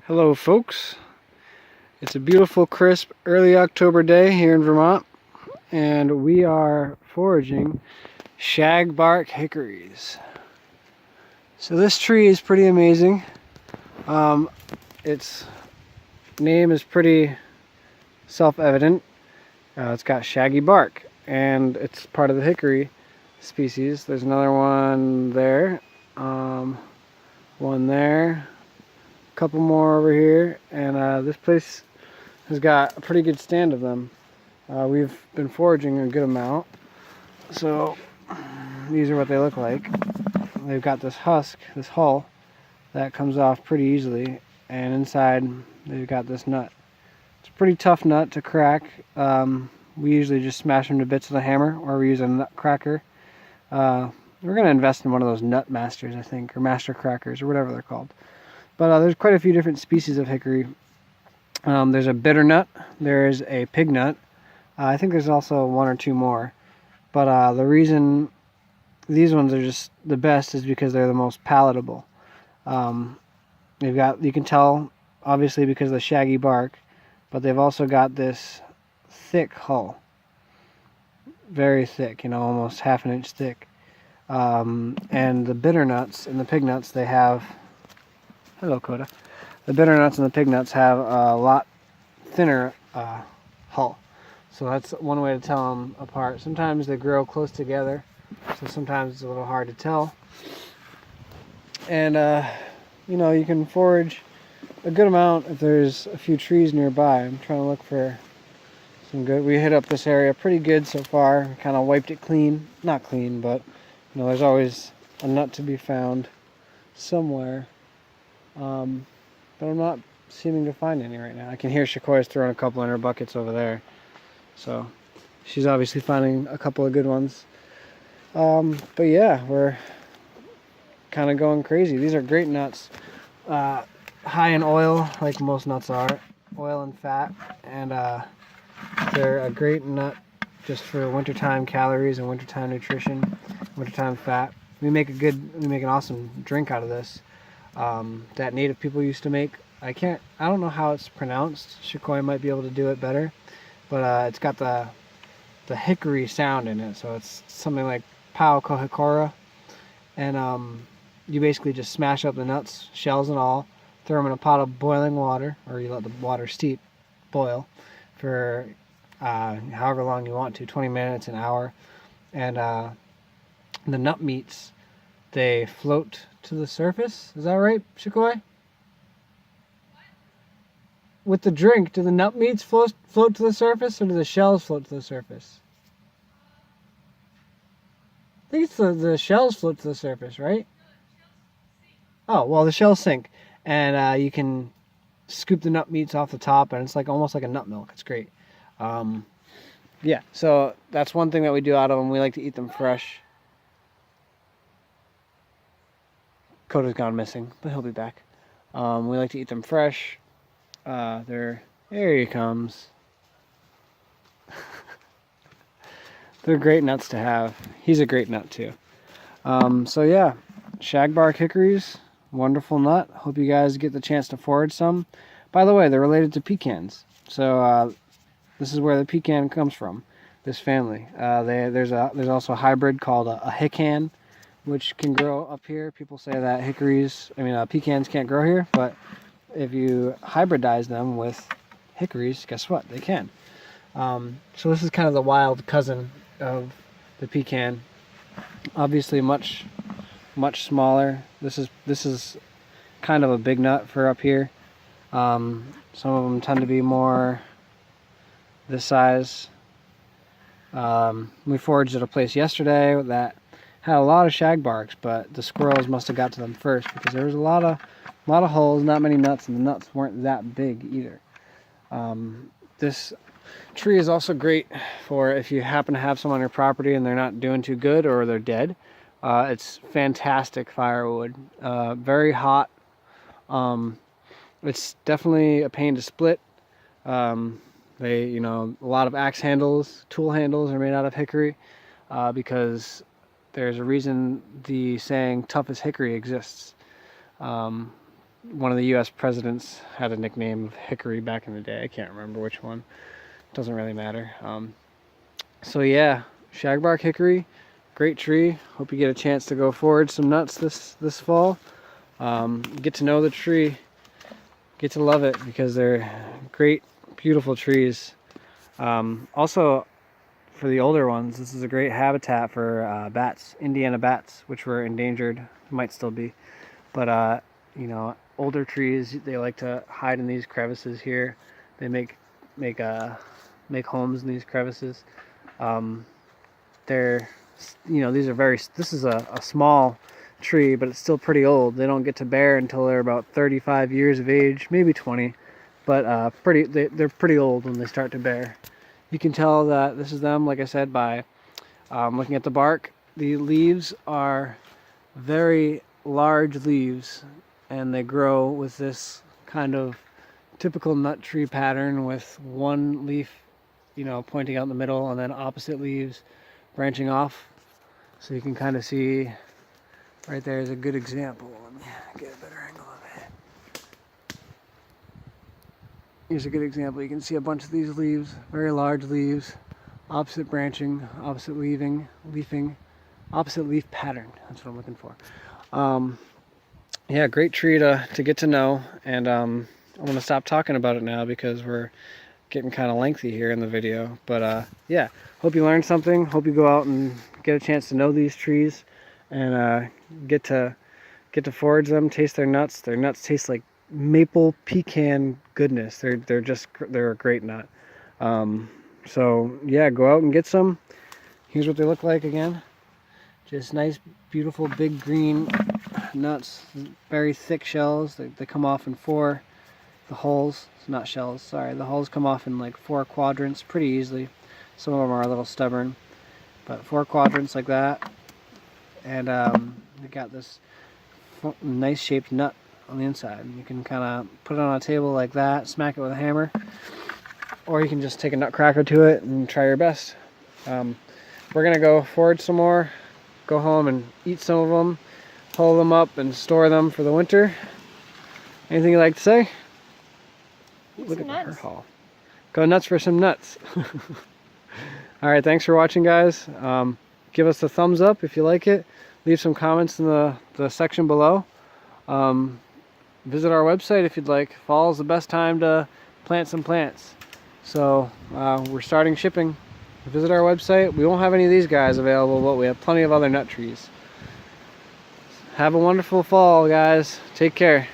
Hello folks, it's a beautiful crisp early October day here in Vermont and we are foraging shagbark hickories. So this tree is pretty amazing. Its name is pretty self-evident. It's got shaggy bark and it's part of the hickory species. There's another one there, one there, couple more over here, and this place has got a pretty good stand of them. We've been foraging a good amount, so these are what they look like. They've got this husk, this hull, that comes off pretty easily, and inside they've got this nut. It's a pretty tough nut to crack. We usually just smash them to bits with a hammer, or we use a nut cracker. We're going to invest in one of those nut masters, I think, or master crackers, or whatever they're called. But there's quite a few different species of hickory. There's a bitter nut, there's a pig nut. I think there's also one or two more. But the reason these ones are just the best is because they're the most palatable. You can tell, obviously, because of the shaggy bark, but they've also got this thick hull. Very thick, almost half an inch thick. And the bitter nuts and the pig nuts, they have... Hello, Coda. The bitter nuts and the pig nuts have a lot thinner hull. So that's one way to tell them apart. Sometimes they grow close together, so sometimes it's a little hard to tell. And, you can forage a good amount if there's a few trees nearby. I'm trying to look for some good. We hit up this area pretty good so far. Kind of wiped it clean. Not clean, but, there's always a nut to be found somewhere. But I'm not seeming to find any right now. I can hear Shakoya's throwing a couple in her buckets over there. So she's obviously finding a couple of good ones. But yeah, we're kind of going crazy. These are great nuts. High in oil, like most nuts are. Oil and fat. And they're a great nut just for wintertime calories and wintertime nutrition, wintertime fat. We make an awesome drink out of this. That native people used to make. I don't know how it's pronounced. Shakoya might be able to do it better, but it's got the hickory sound in it, so it's something like pau kohikora, and you basically just smash up the nuts, shells and all, throw them in a pot of boiling water, or you let the water boil for however long you want to, 20 minutes, an hour, and the nut meats, they float to the surface. Is that right, Shakoya? With the drink, do the nut meats float to the surface, or do the shells float to the surface? I think it's the shells float to the surface, right? Oh, well, the shells sink, and you can scoop the nut meats off the top, and it's almost like a nut milk. It's great. Yeah, so that's one thing that we do out of them. We like to eat them fresh. Coda's gone missing, but he'll be back. We like to eat them fresh. There he comes. They're great nuts to have. He's a great nut too. So yeah, shagbark hickories, wonderful nut. Hope you guys get the chance to forage some. By the way, they're related to pecans. So this is where the pecan comes from, this family. There's also a hybrid called a hican, which can grow up here. People say that pecans can't grow here, but if you hybridize them with hickories, guess what? They can. So this is kind of the wild cousin of the pecan. Obviously much smaller. This is kind of a big nut for up here. Some of them tend to be more this size. We foraged at a place yesterday that had a lot of shagbarks, but the squirrels must have got to them first because there was a lot of holes, not many nuts, and the nuts weren't that big either. This tree is also great for if you happen to have some on your property and they're not doing too good or they're dead. It's fantastic firewood. Very hot. It's definitely a pain to split. A lot of axe handles, tool handles are made out of hickory because there's a reason the saying "tough as hickory" exists. one of the U.S. presidents had a nickname of Hickory back in the day. I can't remember which one. Doesn't really matter. So yeah, Shagbark Hickory, great tree. Hope you get a chance to go forage some nuts this fall. Get to know the tree, get to love it, because they're great, beautiful trees. Also, for the older ones, this is a great habitat for bats, Indiana bats, which were endangered, might still be. But you know, older trees, they like to hide in these crevices here. They make homes in these crevices. They're, you know, these are this is a small tree, but it's still pretty old. They don't get to bear until they're about 35 years of age, maybe 20, but they're pretty old when they start to bear. You can tell that this is them, like I said, by looking at the bark. The leaves are very large leaves, and they grow with this kind of typical nut tree pattern, with one leaf, you know, pointing out in the middle, and then opposite leaves branching off. So you can kind of see right there is a good example. Let me get a better angle of it. Here's a good example. You can see a bunch of these leaves, very large leaves, opposite branching, opposite leafing, opposite leaf pattern. That's what I'm looking for. Yeah, great tree to get to know, and I'm going to stop talking about it now because we're getting kind of lengthy here in the video. But yeah, hope you learned something. Hope you go out and get a chance to know these trees, and get to forage them, taste their nuts. Their nuts taste like maple pecan goodness. They're a great nut. So yeah, go out and get some. Here's what they look like again. Just nice, beautiful, big green nuts. Very thick shells. They come off in four. The hulls, not shells, sorry. The hulls come off in like 4 quadrants pretty easily. Some of them are a little stubborn, but 4 quadrants like that. And they got this nice shaped nut on the inside. You can kind of put it on a table like that, smack it with a hammer, or you can just take a nutcracker to it and try your best. We're gonna go forage some more, go home and eat some of them, pull them up and store them for the winter. Anything you'd like to say? Look at her haul. Go nuts for some nuts. Alright, thanks for watching, guys. Give us a thumbs up if you like it. Leave some comments in the section below. Visit our website if you'd like. Fall is the best time to plant some plants. So we're starting shipping. Visit our website. We won't have any of these guys available, but we have plenty of other nut trees. Have a wonderful fall, guys. Take care.